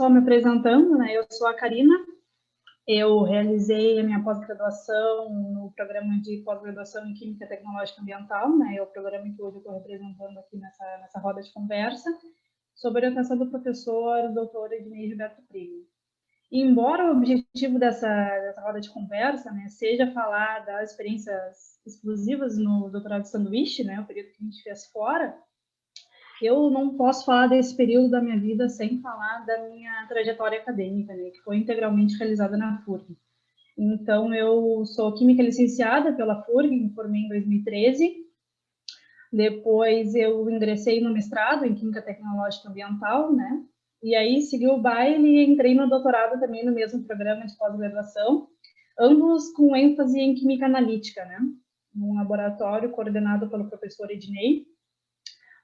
só me apresentando, né? Eu sou a Karina, eu realizei a minha pós-graduação no programa de pós-graduação em Química Tecnológica Ambiental, né? É o programa que hoje eu estou representando aqui nessa roda de conversa, sob orientação do professor Dr. Ednei Gilberto Primo. E embora o objetivo dessa roda de conversa, né, seja falar das experiências exclusivas no doutorado de sanduíche, né, o período que a gente fez fora, eu não posso falar desse período da minha vida sem falar da minha trajetória acadêmica, né, que foi integralmente realizada na FURG. Então, eu sou química licenciada pela FURG, me formei em 2013. Depois, eu ingressei no mestrado em Química Tecnológica Ambiental, né? E aí, segui o baile e entrei no doutorado também no mesmo programa de pós-graduação, ambos com ênfase em Química Analítica, né? Num laboratório coordenado pelo professor Ednei.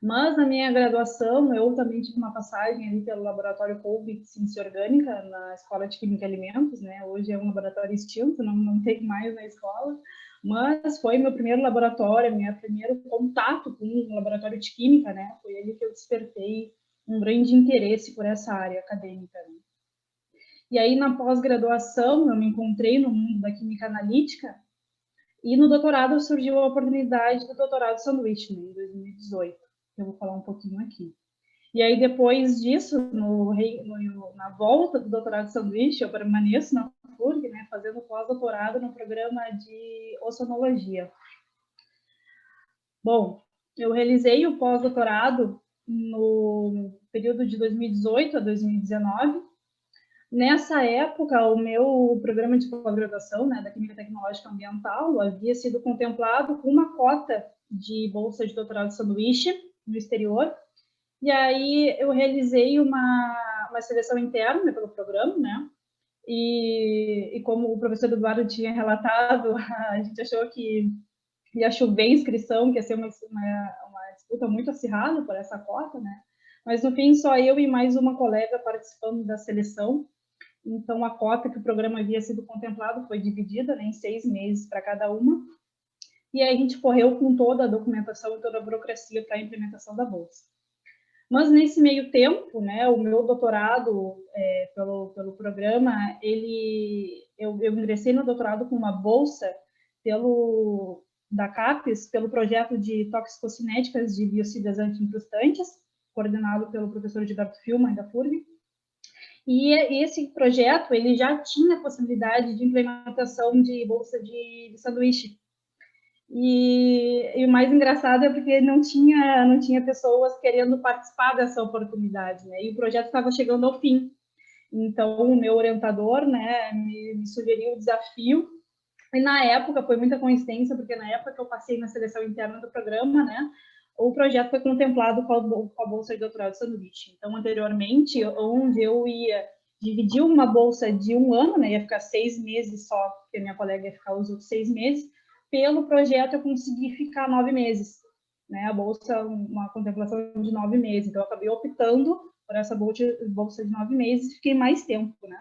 Mas na minha graduação, eu também tive uma passagem ali pelo laboratório Kolbe de Ciência Orgânica, na Escola de Química e Alimentos, né? Hoje é um laboratório extinto, não tem mais na escola, mas foi meu primeiro laboratório, meu primeiro contato com um laboratório de química, né? Foi ele que eu despertei um grande interesse por essa área acadêmica, né? E aí, na pós-graduação, eu me encontrei no mundo da química analítica, e no doutorado surgiu a oportunidade do doutorado sanduíche, né, em 2018. Eu vou falar um pouquinho aqui. E aí, depois disso, na volta do doutorado de sanduíche, eu permaneço na FURG, né, fazendo pós-doutorado no programa de ozonologia. Bom, eu realizei o pós-doutorado no período de 2018 a 2019. Nessa época, o meu programa de pós-graduação, né, da Química Tecnológica Ambiental, havia sido contemplado com uma cota de bolsa de doutorado de sanduíche no exterior. E aí eu realizei uma seleção interna pelo programa, né? E como o professor Eduardo tinha relatado, a gente achou que ia chover inscrição, que ia ser uma disputa muito acirrada por essa cota, né? Mas no fim, só eu e mais uma colega participando da seleção. Então, a cota que o programa havia sido contemplado foi dividida, né, em 6 meses para cada uma. E aí a gente correu com toda a documentação e toda a burocracia para a implementação da bolsa. Mas nesse meio tempo, né, o meu doutorado pelo programa, eu ingressei no doutorado com uma bolsa da CAPES, pelo projeto de toxicocinéticas de biocidas anti-incrustantes, coordenado pelo professor Gilberto Filman, da FURG. E esse projeto, ele já tinha a possibilidade de implementação de bolsa de sanduíche. E o mais engraçado é porque não tinha pessoas querendo participar dessa oportunidade, né? E o projeto estava chegando ao fim. Então, o meu orientador, né, me sugeriu o desafio. E na época, foi muita coincidência, porque na época que eu passei na seleção interna do programa, né, o projeto foi contemplado com a bolsa de doutorado de sanduíche. Então, anteriormente, onde eu ia dividir uma bolsa de 1 ano, né, ia ficar 6 meses só, porque a minha colega ia ficar os outros 6 meses, pelo projeto eu consegui ficar 9 meses, né, a bolsa, uma contemplação de 9 meses. Então, eu acabei optando por essa bolsa de 9 meses e fiquei mais tempo, né.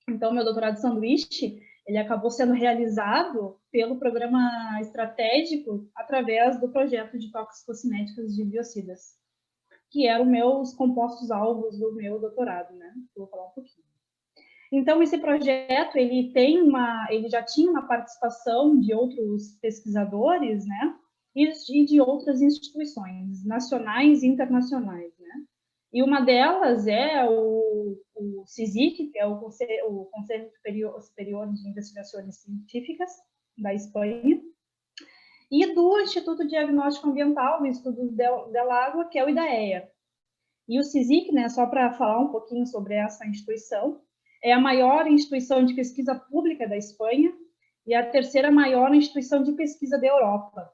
Então, meu doutorado de sanduíche, ele acabou sendo realizado pelo programa estratégico através do projeto de toxicocinéticas de biocidas, que eram meus compostos alvos do meu doutorado, né? Eu vou falar um pouquinho. Então, esse projeto, ele já tinha uma participação de outros pesquisadores, né? E de outras instituições nacionais e internacionais, né? E uma delas é o CSIC, que é o Conselho Superior de Investigações Científicas da Espanha, e do Instituto de Diagnóstico Ambiental e Estudos del Agua, que é o IDAEA. E o CSIC, né, só para falar um pouquinho sobre essa instituição, é a maior instituição de pesquisa pública da Espanha e a terceira maior instituição de pesquisa da Europa.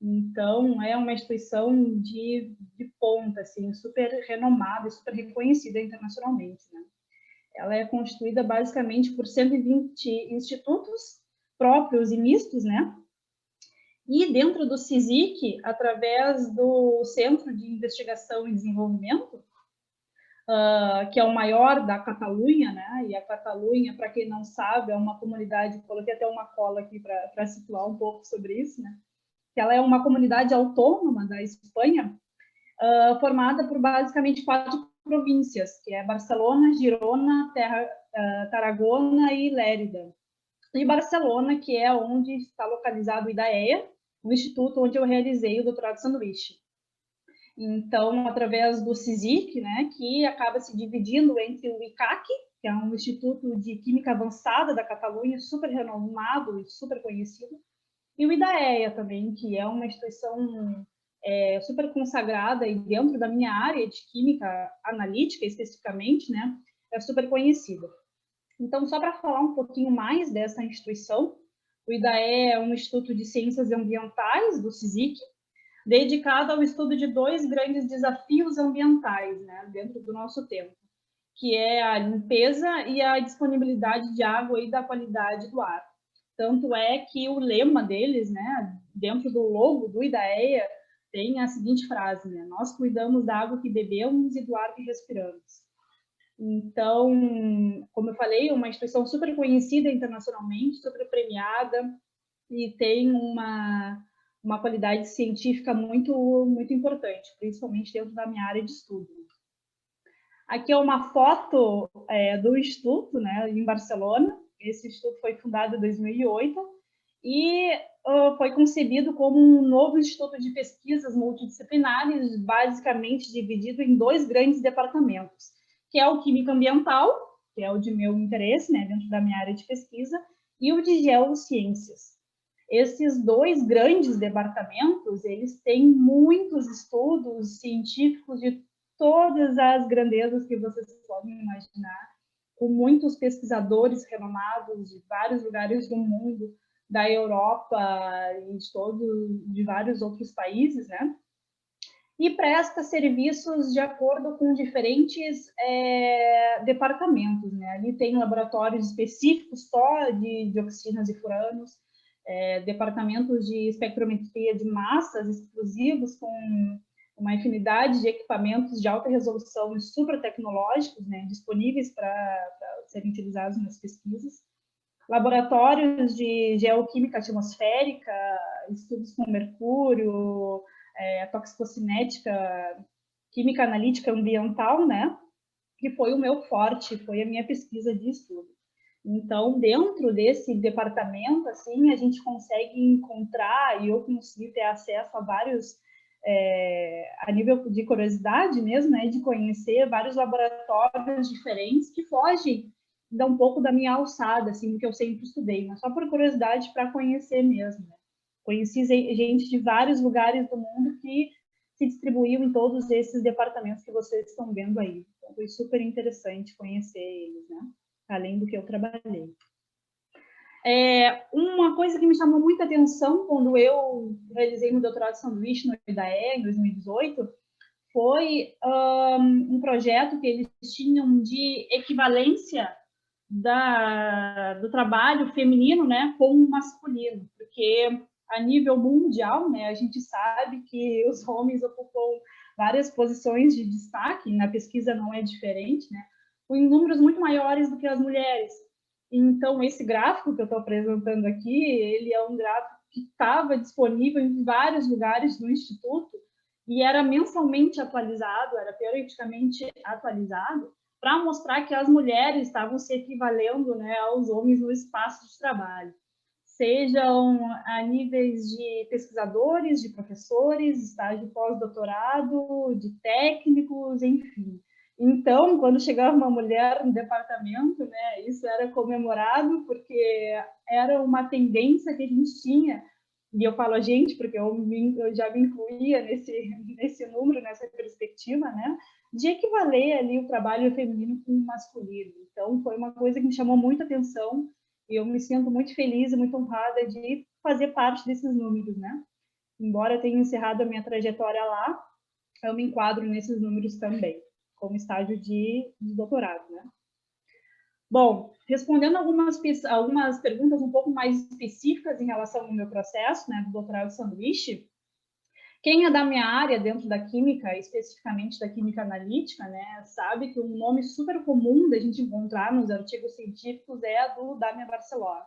Então, é uma instituição de ponta, assim, super renomada e super reconhecida internacionalmente, né? Ela é constituída basicamente por 120 institutos próprios e mistos, né? E dentro do CSIC, através do Centro de Investigação e Desenvolvimento, que é o maior da Catalunha, né? E a Catalunha, para quem não sabe, é uma comunidade, coloquei até uma cola aqui para situar um pouco sobre isso, né? Que ela é uma comunidade autônoma da Espanha, formada por basicamente 4 províncias, que é Barcelona, Girona, Tarragona e Lérida. E Barcelona, que é onde está localizado o IDAEA, o instituto onde eu realizei o doutorado de sanduíche. Então, através do CSIC, né, que acaba se dividindo entre o ICAC, que é um instituto de química avançada da Catalunha, super renomado e super conhecido, e o IDAEA também, que é uma instituição super consagrada e dentro da minha área de química analítica, especificamente, né, é super conhecida. Então, só para falar um pouquinho mais dessa instituição, o IDAEA é um instituto de ciências ambientais do CSIC, dedicado ao estudo de dois grandes desafios ambientais, né, dentro do nosso tempo, que é a limpeza e a disponibilidade de água e da qualidade do ar. Tanto é que o lema deles, né, dentro do logo do IDAEA, tem a seguinte frase, né, nós cuidamos da água que bebemos e do ar que respiramos. Então, como eu falei, é uma instituição super conhecida internacionalmente, super premiada e tem uma qualidade científica muito importante, principalmente dentro da minha área de estudo. Aqui é uma foto do instituto, né, em Barcelona. Esse instituto foi fundado em 2008 e foi concebido como um novo instituto de pesquisas multidisciplinares, basicamente dividido em dois grandes departamentos, que é o Química Ambiental, que é o de meu interesse, né, dentro da minha área de pesquisa, e o de Geociências. Esses dois grandes departamentos, eles têm muitos estudos científicos de todas as grandezas que vocês podem imaginar, com muitos pesquisadores renomados de vários lugares do mundo, da Europa e de vários outros países, né? E presta serviços de acordo com diferentes departamentos, né? Ali tem laboratórios específicos só de dioxinas e furanos, departamentos de espectrometria de massas exclusivos com uma infinidade de equipamentos de alta resolução e super tecnológicos, né, disponíveis para serem utilizados nas pesquisas. Laboratórios de geoquímica atmosférica, estudos com mercúrio, toxicocinética, química analítica ambiental, né, que foi o meu forte, foi a minha pesquisa de estudo. Então, dentro desse departamento, assim, a gente consegue encontrar, e eu consegui ter acesso a vários, a nível de curiosidade mesmo, né, de conhecer vários laboratórios diferentes que fogem um pouco da minha alçada, assim, do que eu sempre estudei, mas só por curiosidade para conhecer mesmo, né? Conheci gente de vários lugares do mundo que se distribuíam em todos esses departamentos que vocês estão vendo aí. Então, foi super interessante conhecer eles, né? Além do que eu trabalhei. Uma coisa que me chamou muita atenção quando eu realizei meu doutorado de sanduíche no IDAE, em 2018, foi um projeto que eles tinham de equivalência do trabalho feminino, né, com o masculino, porque a nível mundial, né, a gente sabe que os homens ocupam várias posições de destaque, na pesquisa não é diferente, né, em números muito maiores do que as mulheres. Então, esse gráfico que eu estou apresentando aqui, ele é um gráfico que estava disponível em vários lugares do Instituto e era mensalmente atualizado, era periodicamente atualizado, para mostrar que as mulheres estavam se equivalendo, né, aos homens no espaço de trabalho, sejam a níveis de pesquisadores, de professores, estágio pós-doutorado, de técnicos, enfim. Então, quando chegava uma mulher no departamento, né, isso era comemorado, porque era uma tendência que a gente tinha, e eu falo a gente, porque eu já me incluía nesse número, nessa perspectiva, né, de equivaler ali o trabalho feminino com o masculino. Então, foi uma coisa que me chamou muita atenção, e eu me sinto muito feliz e muito honrada de fazer parte desses números, né. Embora eu tenha encerrado a minha trajetória lá, eu me enquadro nesses números também, como estágio de doutorado, né? Bom, respondendo algumas perguntas um pouco mais específicas em relação ao meu processo, né, do doutorado de sanduíche, quem é da minha área dentro da química, especificamente da química analítica, né, sabe que um nome super comum da gente encontrar nos artigos científicos é do Damian Barceló.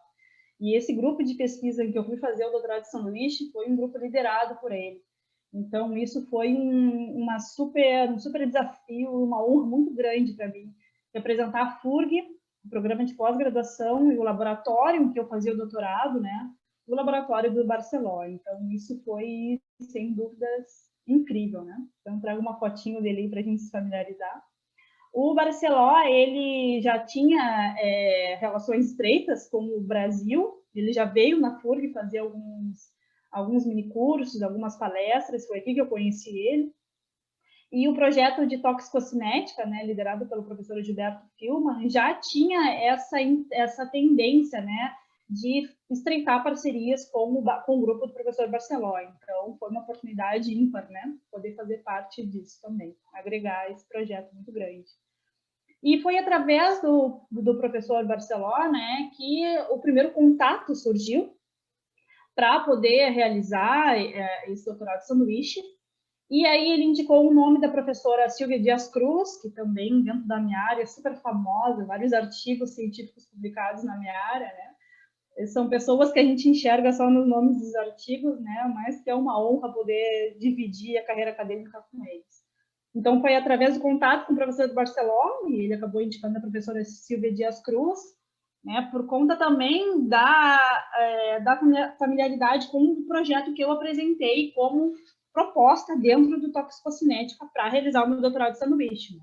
E esse grupo de pesquisa em que eu fui fazer o doutorado de sanduíche foi um grupo liderado por ele. Então, isso foi um super desafio, uma honra muito grande para mim, representar a FURG, o programa de pós-graduação e o laboratório em que eu fazia o doutorado, né? O laboratório do Barceló. Então, isso foi, sem dúvidas, incrível, né? Então, trago uma fotinho dele aí para a gente se familiarizar. O Barceló, ele já tinha relações estreitas com o Brasil, ele já veio na FURG fazer alguns minicursos, algumas palestras, foi aqui que eu conheci ele. E o projeto de toxicocinética, né, liderado pelo professor Gilberto Filman, já tinha essa tendência, né, de estreitar parcerias com o grupo do professor Barceló. Então, foi uma oportunidade ímpar, né, poder fazer parte disso também, agregar esse projeto muito grande. E foi através do professor Barceló, né, que o primeiro contato surgiu para poder realizar esse doutorado de sanduíche. E aí ele indicou o nome da professora Silvia Dias Cruz, que também, dentro da minha área, é super famosa, vários artigos científicos publicados na minha área, né? São pessoas que a gente enxerga só nos nomes dos artigos, né? Mas que é uma honra poder dividir a carreira acadêmica com eles. Então, foi através do contato com o professor do Barcelona, e ele acabou indicando a professora Silvia Dias Cruz, né, por conta também da familiaridade com o projeto que eu apresentei como proposta dentro do toxicocinética para realizar o meu doutorado de sanduíche.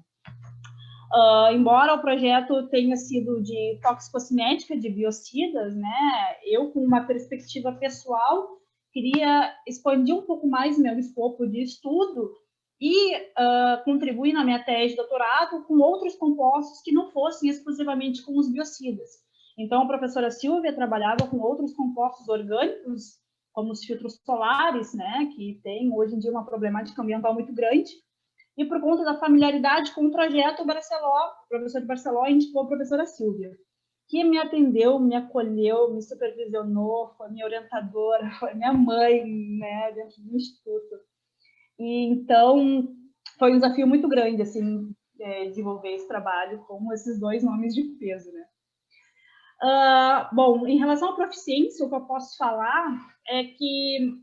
Embora o projeto tenha sido de toxicocinética, de biocidas, né, eu, com uma perspectiva pessoal, queria expandir um pouco mais meu escopo de estudo e contribuir na minha tese de doutorado com outros compostos que não fossem exclusivamente com os biocidas. Então, a professora Silvia trabalhava com outros compostos orgânicos, como os filtros solares, né, que tem hoje em dia uma problemática ambiental muito grande. E por conta da familiaridade com o projeto, o professor de Barceló indicou a professora Silvia, que me atendeu, me acolheu, me supervisionou, foi minha orientadora, foi minha mãe, né, dentro do instituto. E então foi um desafio muito grande, assim, desenvolver esse trabalho com esses dois nomes de peso, né? Bom, em relação à proficiência, o que eu posso falar é que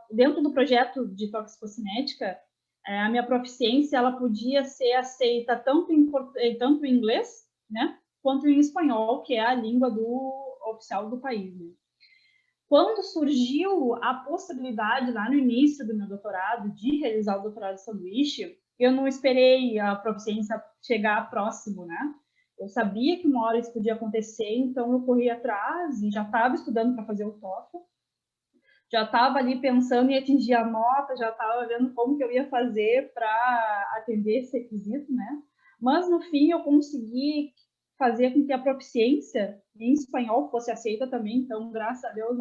dentro do projeto de toxicocinética, a minha proficiência ela podia ser aceita tanto em inglês, né, quanto em espanhol, que é a língua oficial do país. Né? Quando surgiu a possibilidade, lá no início do meu doutorado, de realizar o doutorado de sanduíche, eu não esperei a proficiência chegar próximo, né? Eu sabia que uma hora isso podia acontecer, então eu corri atrás e já estava estudando para fazer o TOEFL, já estava ali pensando em atingir a nota, já estava vendo como que eu ia fazer para atender esse requisito, né? Mas no fim eu consegui fazer com que a proficiência em espanhol fosse aceita também, então graças a Deus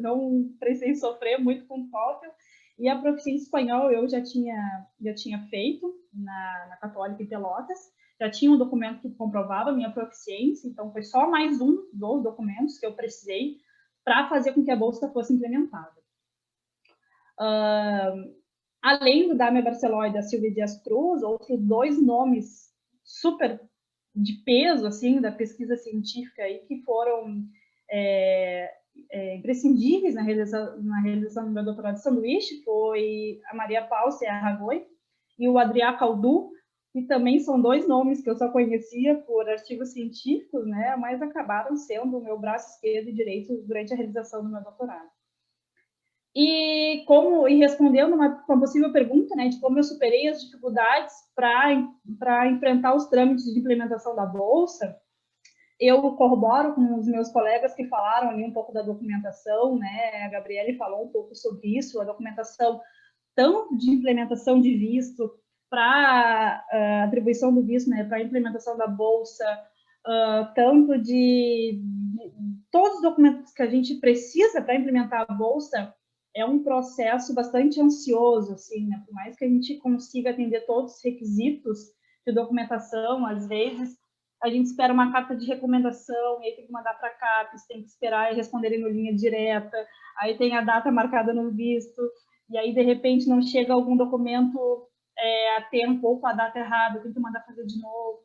não precisei sofrer muito com o TOEFL, e a proficiência em espanhol eu já tinha feito na Católica em Pelotas, já tinha um documento que comprovava a minha proficiência, então foi só mais um dos documentos que eu precisei para fazer com que a bolsa fosse implementada. Além do Dame Barceló e da Silvia Dias Cruz, outros dois nomes super de peso assim da pesquisa científica aí, que foram imprescindíveis na realização do meu doutorado de sanduíche foi a Maria Paulo Arragoi e o Adrià Caldu, que também são dois nomes que eu só conhecia por artigos científicos, né, mas acabaram sendo o meu braço esquerdo e direito durante a realização do meu doutorado. E respondendo uma possível pergunta, né, de como eu superei as dificuldades para enfrentar os trâmites de implementação da bolsa, eu corroboro com os meus colegas que falaram ali um pouco da documentação, né, a Gabriele falou um pouco sobre isso, a documentação tanto de implementação de visto para atribuição do visto, né, para a implementação da bolsa, tanto de todos os documentos que a gente precisa para implementar a bolsa, é um processo bastante ansioso, assim, né? Por mais que a gente consiga atender todos os requisitos de documentação, às vezes a gente espera uma carta de recomendação, e aí tem que mandar para a CAPES, tem que esperar e responderem no linha direta, aí tem a data marcada no visto, e aí, de repente, não chega algum documento a tempo ou com a data errada, tem que mandar fazer de novo.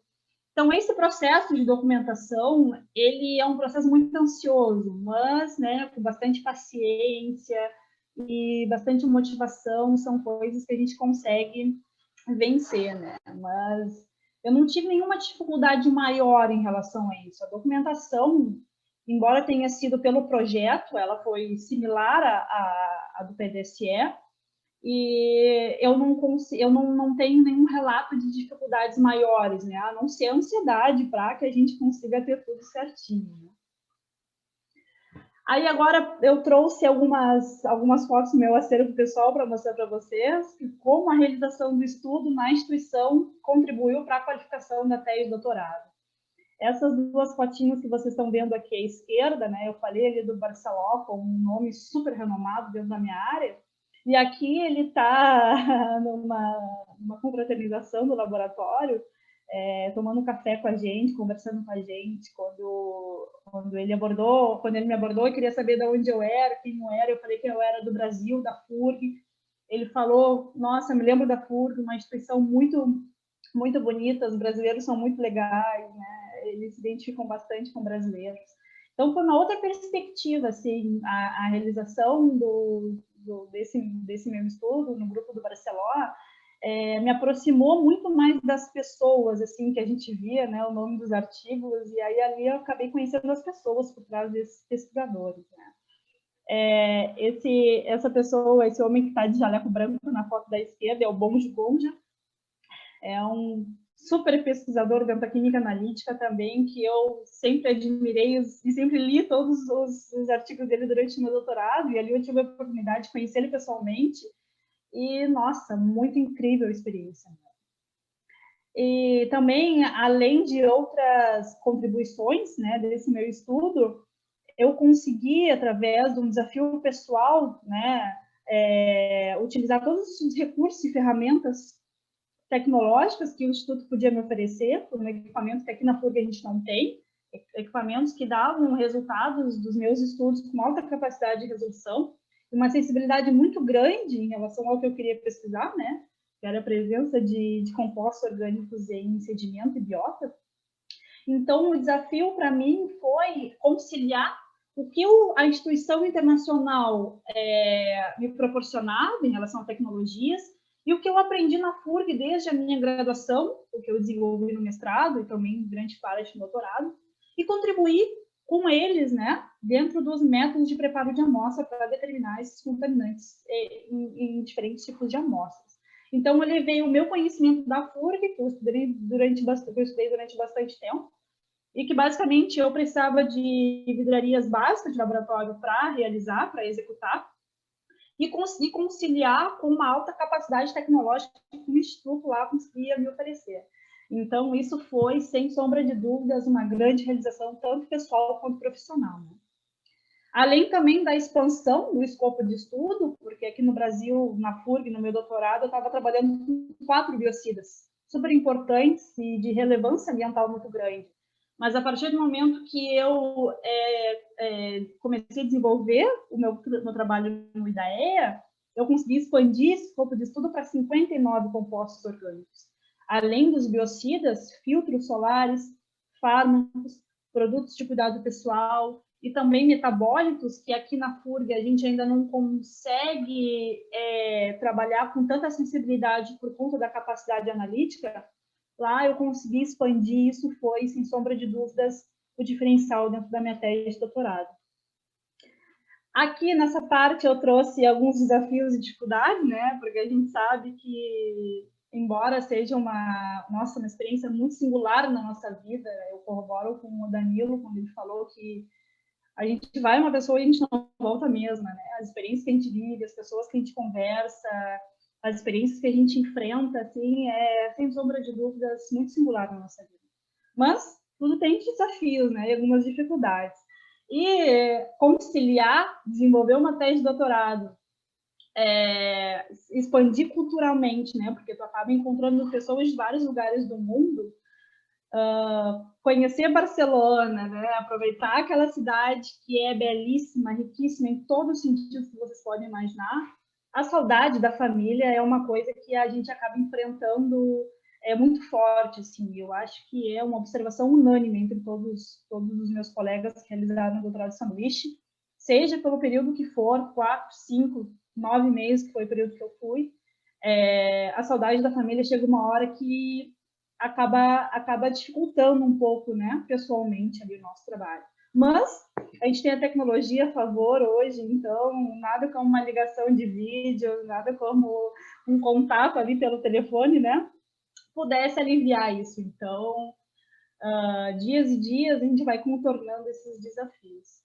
Então, esse processo de documentação, ele é um processo muito ansioso, mas, né, com bastante paciência e bastante motivação são coisas que a gente consegue vencer, né? Mas eu não tive nenhuma dificuldade maior em relação a isso. A documentação, embora tenha sido pelo projeto, ela foi similar à do PDSE, e eu não tenho nenhum relato de dificuldades maiores, né? A não ser a ansiedade para que a gente consiga ter tudo certinho, né? Aí agora eu trouxe algumas fotos do meu acervo pessoal para mostrar para vocês como a realização do estudo na instituição contribuiu para a qualificação da tese de doutorado. Essas duas fotinhas que vocês estão vendo aqui à esquerda, né? Eu falei ali do Barceló, com um nome super renomado dentro da minha área, e aqui ele está numa confraternização do laboratório, tomando café com a gente, conversando com a gente, quando ele me abordou, eu queria saber de onde eu era, quem eu era, eu falei que eu era do Brasil, da FURG. Ele falou, nossa, me lembro da FURG, uma instituição muito, muito bonita, os brasileiros são muito legais, né? Eles se identificam bastante com brasileiros. Então, foi uma outra perspectiva, assim, a realização desse meu estudo no grupo do Barcelona, me aproximou muito mais das pessoas, assim, que a gente via, né, o nome dos artigos, e aí ali eu acabei conhecendo as pessoas por trás desses pesquisadores, né. Essa pessoa, esse homem que está de jaleco branco na foto da esquerda, é o Bonjo Gonja, é um super pesquisador dentro da química analítica também, que eu sempre admirei e sempre li todos os artigos dele durante o meu doutorado, e ali eu tive a oportunidade de conhecer ele pessoalmente, e, nossa, muito incrível a experiência. E também, além de outras contribuições, né, desse meu estudo, eu consegui, através de um desafio pessoal, né, utilizar todos os recursos e ferramentas tecnológicas que o Instituto podia me oferecer, por um equipamento que aqui na FURG a gente não tem, equipamentos que davam resultados dos meus estudos com alta capacidade de resolução, uma sensibilidade muito grande em relação ao que eu queria pesquisar, né? Que era a presença de compostos orgânicos em sedimento e biota. Então, o desafio para mim foi conciliar o que a instituição internacional me proporcionava em relação a tecnologias e o que eu aprendi na FURG desde a minha graduação, o que eu desenvolvi no mestrado e também grande parte do doutorado, e contribuir com eles, né, dentro dos métodos de preparo de amostra para determinar esses contaminantes em diferentes tipos de amostras. Então, eu levei o meu conhecimento da FURG, que eu estudei durante bastante tempo, e que basicamente eu precisava de vidrarias básicas de laboratório para realizar, para executar, e conseguir conciliar com uma alta capacidade tecnológica que o Instituto lá conseguia me oferecer. Então, isso foi, sem sombra de dúvidas, uma grande realização, tanto pessoal quanto profissional, né? Além também da expansão do escopo de estudo, porque aqui no Brasil, na FURG, no meu doutorado, eu estava trabalhando com 4 biocidas, super importantes e de relevância ambiental muito grande. Mas a partir do momento que eu comecei a desenvolver o meu trabalho no IDAEA, eu consegui expandir esse escopo de estudo para 59 compostos orgânicos. Além dos biocidas, filtros solares, fármacos, produtos de cuidado pessoal e também metabólitos, que aqui na FURG a gente ainda não consegue trabalhar com tanta sensibilidade por conta da capacidade analítica. Lá eu consegui expandir, isso foi, sem sombra de dúvidas, o diferencial dentro da minha tese de doutorado. Aqui nessa parte eu trouxe alguns desafios e dificuldades, né? Porque a gente sabe que, embora seja uma experiência muito singular na nossa vida, eu corroboro com o Danilo quando ele falou que a gente vai uma pessoa e a gente não volta mesmo, né? As experiências que a gente vive, as pessoas que a gente conversa, as experiências que a gente enfrenta, assim, sem sombra de dúvidas, muito singular na nossa vida. Mas tudo tem desafios, né? E algumas dificuldades. E conciliar, desenvolver uma tese de doutorado, expandir culturalmente, né? Porque tu acaba encontrando pessoas de vários lugares do mundo, conhecer Barcelona, né? Aproveitar aquela cidade que é belíssima, riquíssima em todos os sentidos que vocês podem imaginar. A saudade da família é uma coisa que a gente acaba enfrentando muito forte, assim. Eu acho que é uma observação unânime entre todos os meus colegas que realizaram o doutorado de sanduíche, seja pelo período que for, 4, 5, 9 meses, que foi o período que eu fui, a saudade da família chega uma hora que acaba dificultando um pouco, né, pessoalmente, ali o nosso trabalho. Mas a gente tem a tecnologia a favor hoje, então nada como uma ligação de vídeo, nada como um contato ali pelo telefone, né, pudesse aliviar isso. Então, dias e dias a gente vai contornando esses desafios.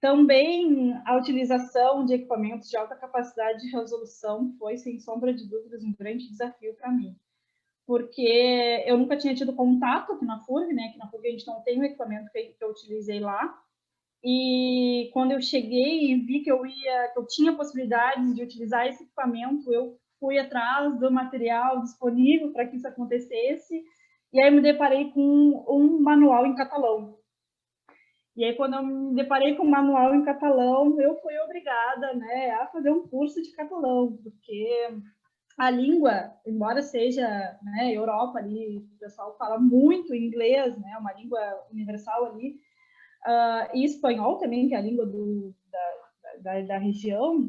Também a utilização de equipamentos de alta capacidade de resolução foi, sem sombra de dúvidas, um grande desafio para mim, porque eu nunca tinha tido contato aqui na FURG, né? Aqui na FURG a gente não tem o equipamento que eu utilizei lá, e quando eu cheguei e vi que eu tinha possibilidades de utilizar esse equipamento, eu fui atrás do material disponível para que isso acontecesse, e aí me deparei com um manual em catalão. E aí, quando eu me deparei com o manual em catalão, eu fui obrigada, né, a fazer um curso de catalão, porque a língua, embora seja, né, Europa ali, o pessoal fala muito inglês, né, uma língua universal ali, e espanhol também, que é a língua da região,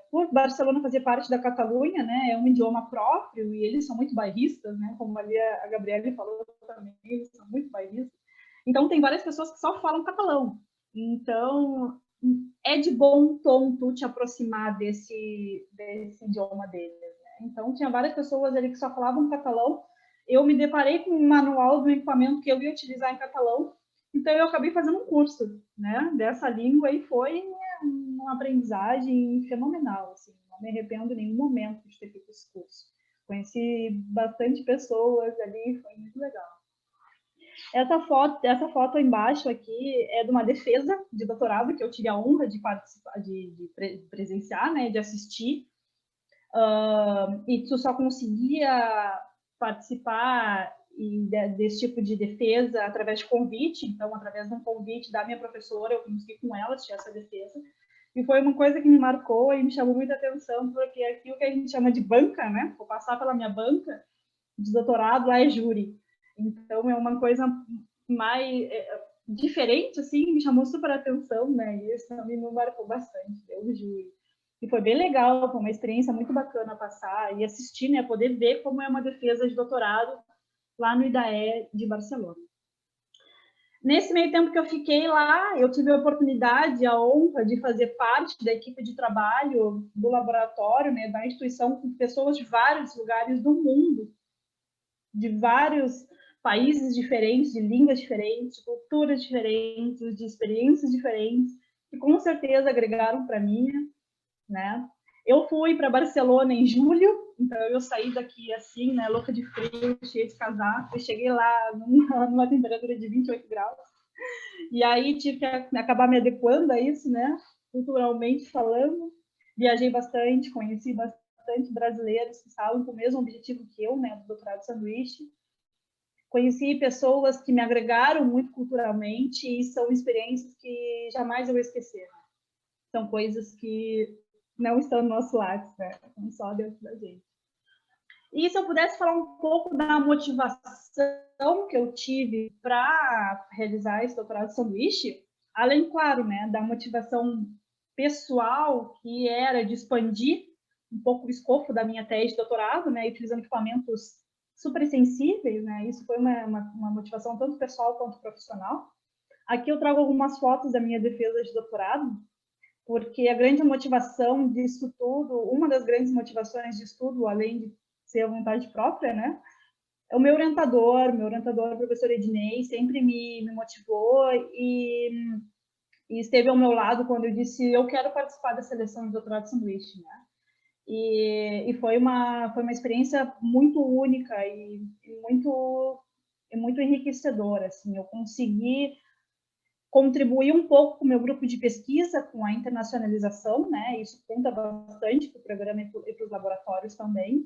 por Barcelona fazer parte da Catalunha, né, é um idioma próprio e eles são muito bairristas, né, como ali a Gabriele falou também, eles são muito bairristas. Então, tem várias pessoas que só falam catalão. Então, é de bom tom tu te aproximar desse idioma deles. Né? Então, tinha várias pessoas ali que só falavam catalão. Eu me deparei com um manual do equipamento que eu ia utilizar em catalão. Então, eu acabei fazendo um curso, né, dessa língua e foi uma aprendizagem fenomenal. Assim, não me arrependo em nenhum momento de ter feito esse curso. Conheci bastante pessoas ali, foi muito legal. Essa foto embaixo aqui é de uma defesa de doutorado que eu tive a honra de participar, de presenciar, né, de assistir. E tu só conseguia participar desse tipo de defesa através de convite. Então, através de um convite da minha professora, eu consegui com ela assistir essa defesa. E foi uma coisa que me marcou e me chamou muita atenção, porque aqui o que a gente chama de banca, né? Vou passar pela minha banca de doutorado, lá é júri. Então, é uma coisa mais diferente, assim, me chamou super atenção, né? E isso também me marcou bastante, o júri. E foi bem legal, foi uma experiência muito bacana passar e assistir, né? Poder ver como é uma defesa de doutorado lá no IDAE de Barcelona. Nesse meio tempo que eu fiquei lá, eu tive a oportunidade, a honra de fazer parte da equipe de trabalho do laboratório, né, da instituição, com pessoas de vários lugares do mundo, de vários países diferentes, de línguas diferentes, de culturas diferentes, de experiências diferentes, que com certeza agregaram para mim, né? Eu fui para Barcelona em julho, então eu saí daqui assim, né, louca de frio, cheia de casaco, e cheguei lá numa temperatura de 28 graus. E aí tive que acabar me adequando a isso, né, culturalmente falando. Viajei bastante, conheci bastante brasileiros que estavam com o mesmo objetivo que eu, né, do doutorado de sanduíche. Conheci pessoas que me agregaram muito culturalmente e são experiências que jamais eu vou esquecer. São coisas que não estão no nosso lápis, né? Estão só dentro da gente. E se eu pudesse falar um pouco da motivação que eu tive para realizar esse doutorado de sanduíche, além, claro, né, da motivação pessoal, que era de expandir um pouco o escopo da minha tese de doutorado, né, utilizando equipamentos super sensíveis, né, isso foi uma motivação tanto pessoal quanto profissional. Aqui eu trago algumas fotos da minha defesa de doutorado, porque a grande motivação disso tudo, uma das grandes motivações de estudo, além de ser a vontade própria, né, é o meu orientador, o professor Ednei, sempre me motivou e esteve ao meu lado quando eu disse eu quero participar da seleção de doutorado de sanduíche, né? E foi uma experiência muito única e muito enriquecedora, assim. Eu consegui contribuir um pouco com o meu grupo de pesquisa, com a internacionalização, né? Isso conta bastante para o programa e para os laboratórios também.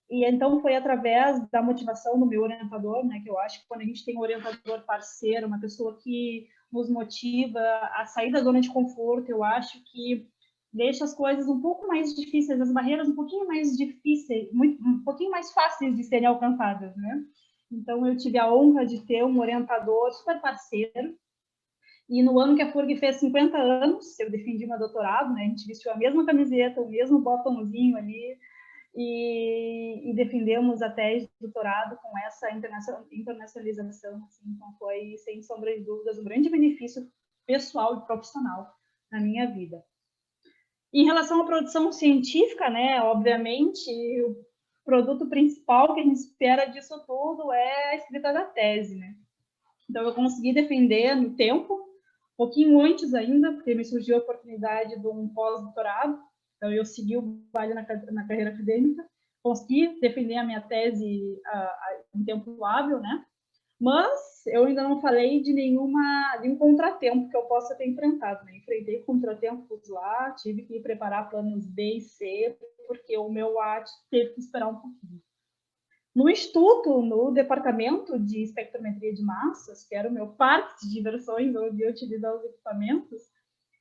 E então foi através da motivação do meu orientador, né? Que eu acho que quando a gente tem um orientador parceiro, uma pessoa que nos motiva a sair da zona de conforto, eu acho que deixa as coisas um pouco mais difíceis, as barreiras um pouquinho mais difíceis, um pouquinho mais fáceis de serem alcançadas, né? Então eu tive a honra de ter um orientador super parceiro E no ano que a FURG fez 50 anos, eu defendi meu doutorado, né? A gente vestiu a mesma camiseta, o mesmo botãozinho ali, e defendemos a tese de doutorado com essa internacionalização. Assim, então, foi, sem sombra de dúvidas, um grande benefício pessoal e profissional na minha vida. Em relação à produção científica, né, obviamente, o produto principal que a gente espera disso tudo é a escrita da tese, né? Então, eu consegui defender no tempo, um pouquinho antes ainda, porque me surgiu a oportunidade de um pós-doutorado. Então, eu segui o baile na carreira acadêmica, consegui defender a minha tese em tempo hábil, né? Mas eu ainda não falei de nenhum contratempo que eu possa ter enfrentado, né? Enfrentei contratempos lá, tive que preparar planos B e C, porque o meu AT teve que esperar um pouquinho. No instituto, no departamento de espectrometria de massas, que era o meu parque de diversões, onde eu utilizava os equipamentos,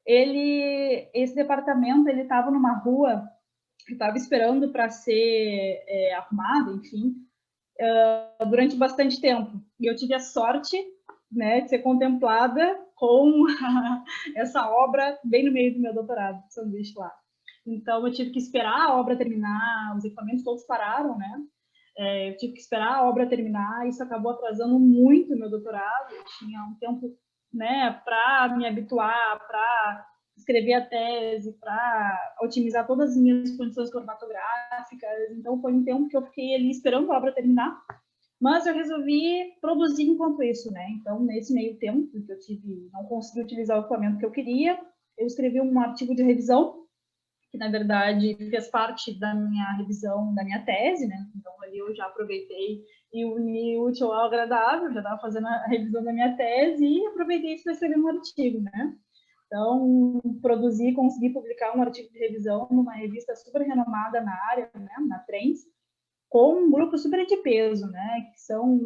esse departamento ele estava numa rua que estava esperando para ser arrumada, enfim, durante bastante tempo. E eu tive a sorte, né, de ser contemplada com essa obra bem no meio do meu doutorado de sanduíche lá. Então, eu tive que esperar a obra terminar, os equipamentos todos pararam, né? Eu tive que esperar a obra terminar, isso acabou atrasando muito o meu doutorado. Eu tinha um tempo, né, para me habituar, para escrever a tese, para otimizar todas as minhas condições cromatográficas. Então, foi um tempo que eu fiquei ali esperando a obra terminar, mas eu resolvi produzir enquanto isso, né? Então, nesse meio tempo que não consegui utilizar o equipamento que eu queria, eu escrevi um artigo de revisão que na verdade fez parte da minha revisão da minha tese, né? Então ali eu já aproveitei e uni o útil ao agradável, já estava fazendo a revisão da minha tese e aproveitei isso para escrever um artigo, né? Então consegui publicar um artigo de revisão numa revista super renomada na área, né? Na Trends, com um grupo super de peso, né? Que são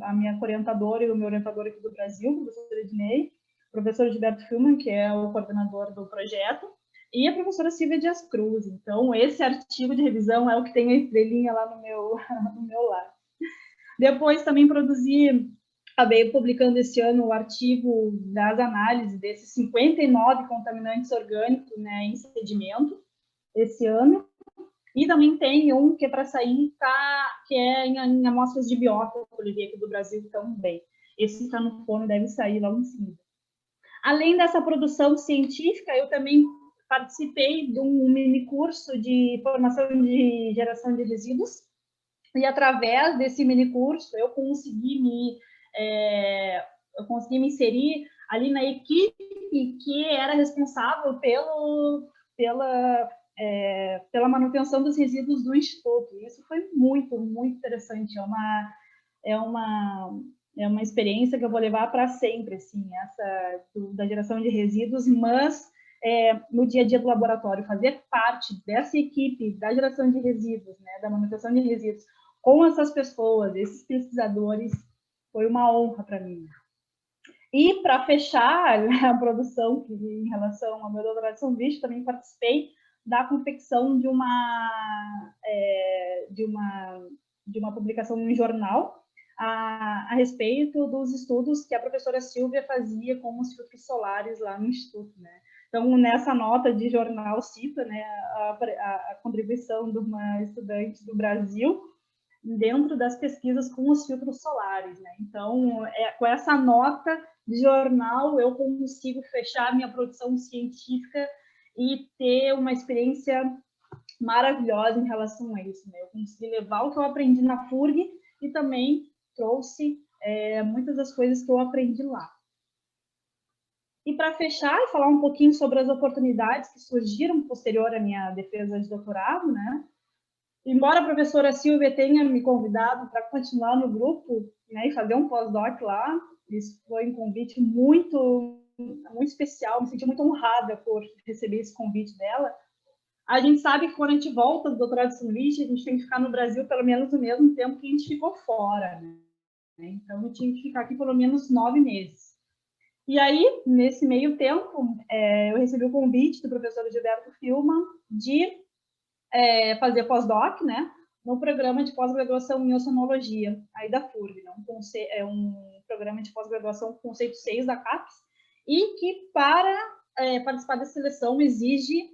a minha orientadora e o meu orientador aqui do Brasil, o professor Ednei, o professor Gilberto Filman, que é o coordenador do projeto, e a professora Silvia Dias Cruz. Então, esse artigo de revisão é o que tem a estrelinha lá no meu lado. Depois também acabei publicando esse ano o artigo das análises desses 59 contaminantes orgânicos, né, em sedimento, esse ano. E também tem um que é para sair, que é em amostras de biota, que eu aqui do Brasil também. Esse está no forno, deve sair logo em seguida. Além dessa produção científica, eu também participei de um mini curso de formação de geração de resíduos, e através desse mini curso eu consegui me inserir ali na equipe que era responsável pela manutenção dos resíduos do instituto. E isso foi muito, muito interessante. É uma experiência que eu vou levar para sempre, assim, essa da geração de resíduos, mas no dia a dia do laboratório, fazer parte dessa equipe da geração de resíduos, né, da manutenção de resíduos, com essas pessoas, esses pesquisadores, foi uma honra para mim. E para fechar a produção, em relação ao meu doutorado de sanduíche, também participei da confecção de uma publicação em um jornal a respeito dos estudos que a professora Silvia fazia com os filtros solares lá no Instituto, né? Então, nessa nota de jornal cita, né, a contribuição de uma estudante do Brasil dentro das pesquisas com os filtros solares, né? Então, com essa nota de jornal, eu consigo fechar minha produção científica e ter uma experiência maravilhosa em relação a isso, né? Eu consegui levar o que eu aprendi na FURG e também trouxe muitas das coisas que eu aprendi lá. E para fechar e falar um pouquinho sobre as oportunidades que surgiram posterior à minha defesa de doutorado, né? Embora a professora Silvia tenha me convidado para continuar no grupo, né, e fazer um pós-doc lá, isso foi um convite muito, muito especial, me senti muito honrada por receber esse convite dela. A gente sabe que quando a gente volta do doutorado de sanduíche, a gente tem que ficar no Brasil pelo menos o mesmo tempo que a gente ficou fora, né? Então, eu tinha que ficar aqui pelo menos 9 meses. E aí, nesse meio tempo, eu recebi o convite do professor Gilberto Filman de fazer pós-doc, né, no programa de pós-graduação em oceanologia, aí da FURG, né? É um programa de pós-graduação com conceito 6 da CAPES, e que para participar da seleção exige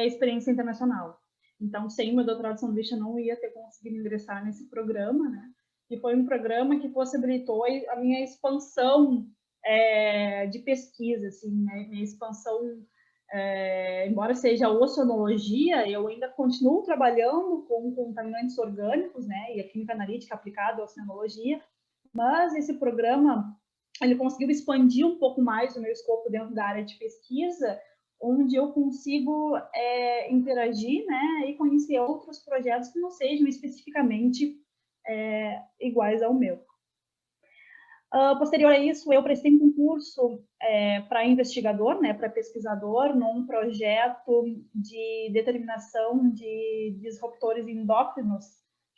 experiência internacional. Então, sem o meu doutorado de sanduíche, eu não ia ter conseguido ingressar nesse programa, né? E foi um programa que possibilitou a minha expansão de pesquisa, assim, né? Minha expansão, embora seja oceanologia, eu ainda continuo trabalhando com contaminantes orgânicos, né? E a química analítica aplicada à oceanologia, mas esse programa ele conseguiu expandir um pouco mais o meu escopo dentro da área de pesquisa, onde eu consigo interagir, né, e conhecer outros projetos que não sejam especificamente iguais ao meu. Posterior a isso, eu prestei um concurso para investigador, né, para pesquisador, num projeto de determinação de disruptores endócrinos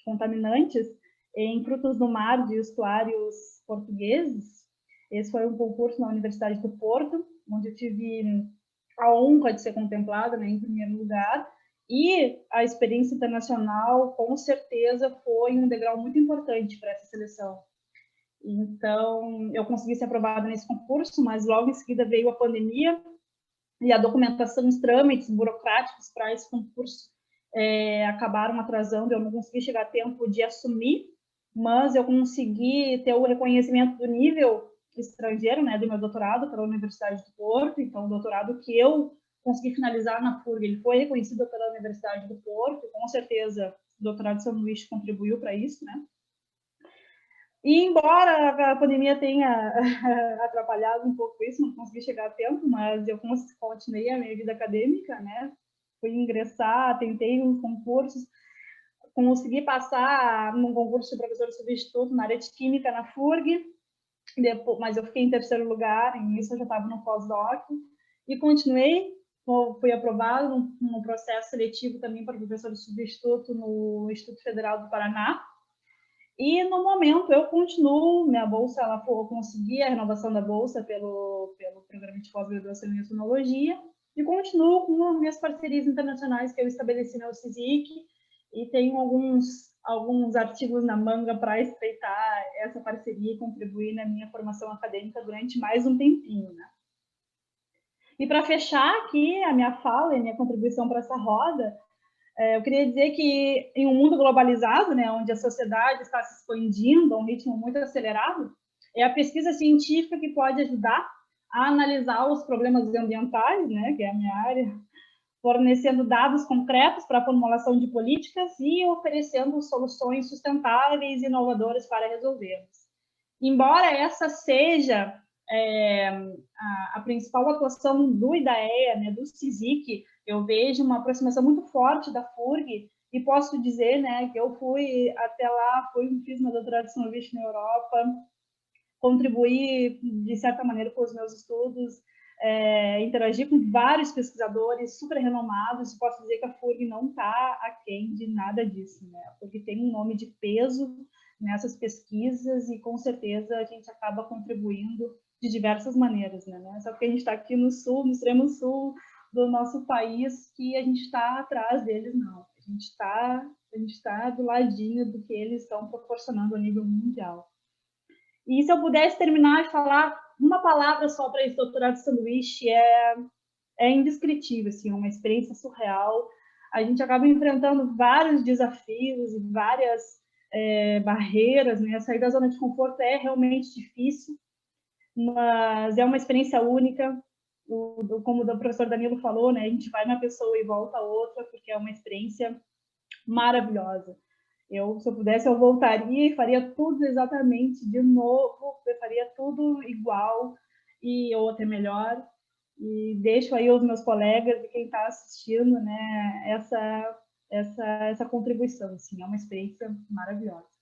contaminantes em frutos do mar de estuários portugueses. Esse foi um concurso na Universidade do Porto, onde eu tive a honra de ser contemplada, né, em primeiro lugar, e a experiência internacional, com certeza, foi um degrau muito importante para essa seleção. Então, eu consegui ser aprovada nesse concurso, mas logo em seguida veio a pandemia e a documentação, os trâmites burocráticos para esse concurso acabaram atrasando, eu não consegui chegar a tempo de assumir, mas eu consegui ter o reconhecimento do nível estrangeiro, né, do meu doutorado pela Universidade do Porto. Então, o doutorado que eu consegui finalizar na FURG, ele foi reconhecido pela Universidade do Porto, com certeza o doutorado de sanduíche contribuiu para isso, né? E embora a pandemia tenha atrapalhado um pouco isso, não consegui chegar a tempo, mas eu continuei a minha vida acadêmica, né? Fui ingressar, tentei uns concursos, consegui passar num concurso de professor substituto na área de química na FURG, mas eu fiquei em terceiro lugar, e isso eu já estava no pós-doc, e continuei, fui aprovado num processo seletivo também para professor substituto no Instituto Federal do Paraná. E no momento eu continuo, minha bolsa, eu consegui a renovação da bolsa pelo programa de pós-graduação em oceanologia, e continuo com as minhas parcerias internacionais que eu estabeleci na UCSIC, e tenho alguns artigos na manga para estreitar essa parceria e contribuir na minha formação acadêmica durante mais um tempinho, né? E para fechar aqui a minha fala e a minha contribuição para essa roda, eu queria dizer que em um mundo globalizado, né, onde a sociedade está se expandindo a um ritmo muito acelerado, é a pesquisa científica que pode ajudar a analisar os problemas ambientais, né, que é a minha área, fornecendo dados concretos para a formulação de políticas e oferecendo soluções sustentáveis e inovadoras para resolvê-los. Embora essa seja a principal atuação do IDAEA, né, do CSIC, eu vejo uma aproximação muito forte da FURG, e posso dizer, né, que eu fui até lá, fiz meu doutorado de sanduíche na Europa, contribuí, de certa maneira, com os meus estudos, interagi com vários pesquisadores super renomados, e posso dizer que a FURG não está aquém de nada disso, né, porque tem um nome de peso nessas pesquisas, e com certeza a gente acaba contribuindo de diversas maneiras, né? Só porque a gente está aqui no sul, no extremo sul do nosso país, que a gente está atrás deles, não. A gente está do ladinho do que eles estão proporcionando a nível mundial. E se eu pudesse terminar e falar uma palavra só para esse doutorado de sanduíche, é indescritível, assim, uma experiência surreal. A gente acaba enfrentando vários desafios e várias barreiras, né? Sair da zona de conforto é realmente difícil, mas é uma experiência única. Como o professor Danilo falou, né, a gente vai uma pessoa e volta a outra, porque é uma experiência maravilhosa. Se eu pudesse, eu voltaria e faria tudo exatamente de novo, eu faria tudo igual ou até melhor. E deixo aí os meus colegas e quem está assistindo, né, essa contribuição, assim, é uma experiência maravilhosa.